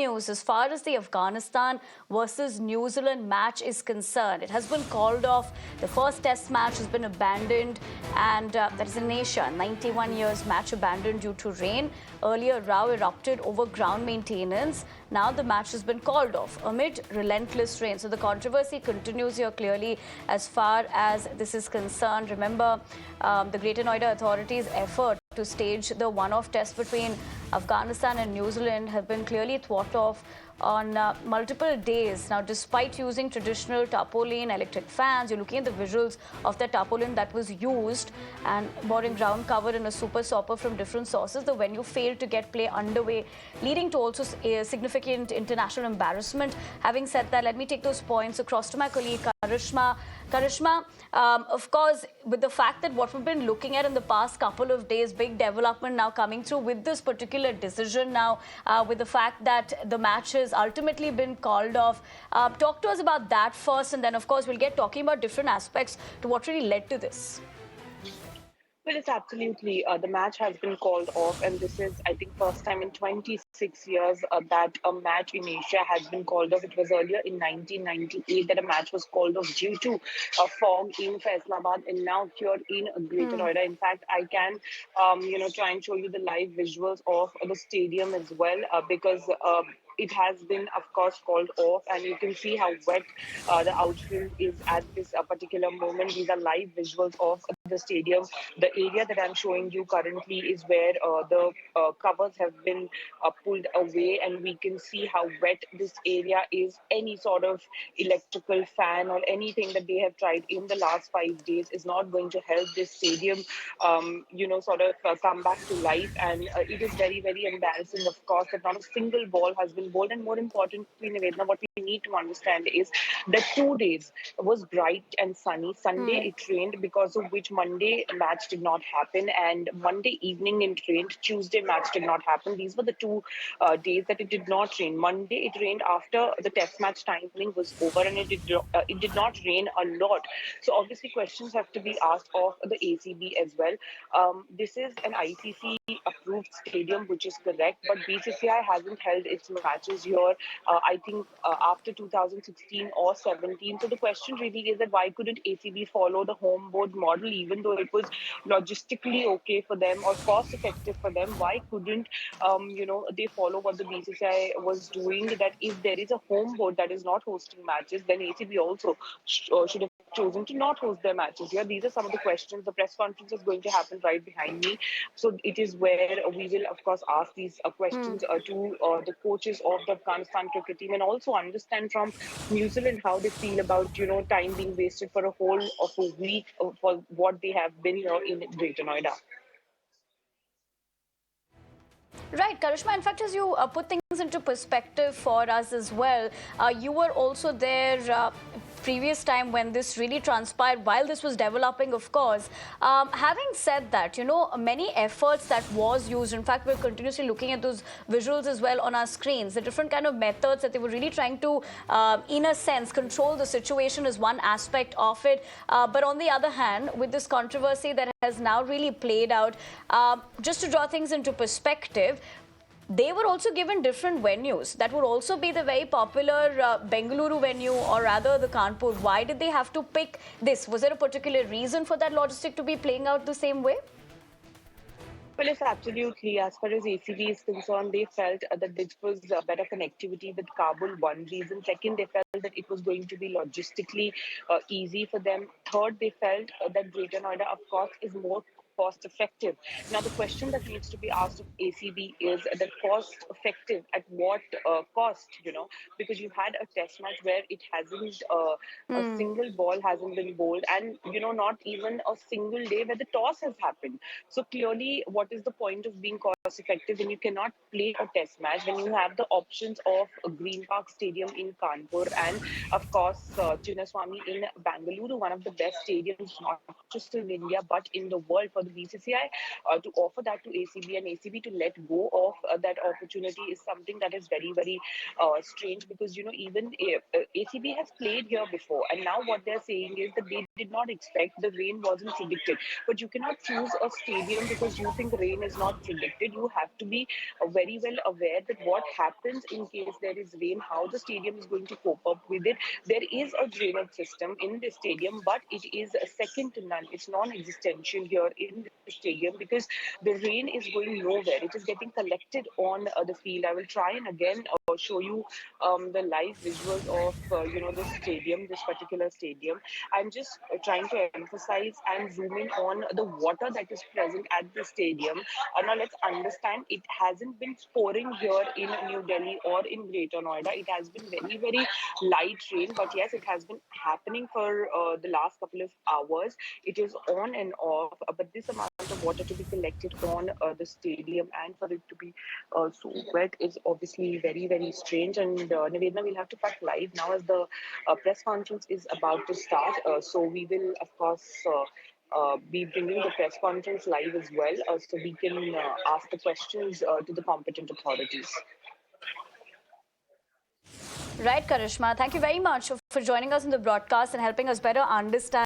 news as far as the Afghanistan versus New Zealand match is concerned. It has been called off. The first test match has been abandoned, and that is in Asia. 91 years match abandoned due to rain. Earlier, row erupted over ground maintenance. Now the match has been called off amid relentless rain. So the controversy continues here clearly as far as this is concerned. Remember, the Greater Noida authorities' effort to stage the one-off test between Afghanistan and New Zealand have been clearly thwarted off on multiple days. Now, despite using traditional tarpaulin electric fans, you're looking at the visuals of the tarpaulin that was used and boring ground cover in a super stopper from different sources. The venue failed to get play underway, leading to also a significant international embarrassment. Having said that, let me take those points across to my colleague Karishma. Karishma, of course, with the fact that what we've been looking at in the past couple of days, big development now coming through with this particular decision now, with the fact that the match has ultimately been called off. Talk to us about that first, and then, of course, we'll get talking about different aspects to what really led to this. Well, it's absolutely. The match has been called off, and this is, I think, first time in 26 years that a match in Asia has been called off. It was earlier in 1998 that a match was called off due to a fog in Faisalabad, and now here in Greater Noida. In fact, I can, try and show you the live visuals of the stadium as well, because it has been, of course, called off, and you can see how wet the outfield is at this particular moment. These are live visuals of the stadium. The area that I'm showing you currently is where the covers have been pulled away, and we can see how wet this area is. Any sort of electrical fan or anything that they have tried in the last 5 days is not going to help this stadium, come back to life. And it is very, very embarrassing, of course, that not a single ball has been bowled. And more importantly, Nivedna, what we need to understand is that 2 days was bright and sunny. Sunday it rained, because of which Monday match did not happen, and Monday evening it rained. Tuesday match did not happen. These were the two days that it did not rain. Monday it rained after the test match timing was over, and it did not rain a lot. So obviously questions have to be asked of the ACB as well. This is an ICC approved stadium, which is correct, but BCCI hasn't held its matches here, I think, after 2016 or 17. So the question really is that why couldn't ACB follow the home board model, even though it was logistically okay for them or cost effective for them? Why couldn't they follow what the BCCI was doing? That if there is a home board that is not hosting matches, then ACB also should have chosen to not host their matches here. These are some of the questions. The press conference is going to happen right behind me, so it is where we will, of course, ask these questions to the coaches of the Afghanistan cricket team, and also understand from New Zealand how they feel about time being wasted for a whole of a week for what they have been in Greater Noida. Right, Karishma, in fact, as you put things into perspective for us as well, you were also there previous time when this really transpired, while this was developing, of course. Having said that, many efforts that was used, in fact, we're continuously looking at those visuals as well on our screens, the different kind of methods that they were really trying to, in a sense, control the situation is one aspect of it. But on the other hand, with this controversy that has now really played out, just to draw things into perspective, they were also given different venues. That would also be the very popular Bengaluru venue, or rather the Kanpur. Why did they have to pick this? Was there a particular reason for that logistic to be playing out the same way? Well, yes, absolutely. As far as ACB is concerned, they felt that this was better connectivity with Kabul. One reason. Second, they felt that it was going to be logistically easy for them. Third, they felt that Greater Noida, of course, is more cost effective. Now, the question that needs to be asked of ACB is that cost effective at what cost, because you had a test match where it hasn't, a single ball hasn't been bowled, and, not even a single day where the toss has happened. So clearly, what is the point of being cost effective when you cannot play a test match, when you have the options of a Green Park Stadium in Kanpur and, of course, Chinnaswamy in Bangalore, one of the best stadiums, not just in India, but in the world, for the BCCI to offer that to ACB, and ACB to let go of that opportunity is something that is very, very strange, because, even ACB has played here before, and now what they're saying is that they did not expect, the rain wasn't predicted. But you cannot choose a stadium because you think rain is not predicted. You you have to be very well aware that what happens in case there is rain, how the stadium is going to cope up with it. There is a drainage system in the stadium, but it is second to none. It's non-existential here in the stadium because the rain is going nowhere. It is getting collected on the field. I will try and again show you the live visuals of the stadium, this particular stadium. I'm just trying to emphasize and zoom in on the water that is present at the stadium. Now let's understand, it hasn't been pouring here in New Delhi or in Greater Noida. It has been very, very light rain, but yes, it has been happening for the last couple of hours. It is on and off, but this amount of water to be collected on the stadium and for it to be so wet is obviously very, very strange. And Nivedna, we'll have to cut live now as the press conference is about to start. So we will, of course, be bringing the press conference live as well, so we can ask the questions to the competent authorities. Right, Karishma. Thank you very much for joining us in the broadcast and helping us better understand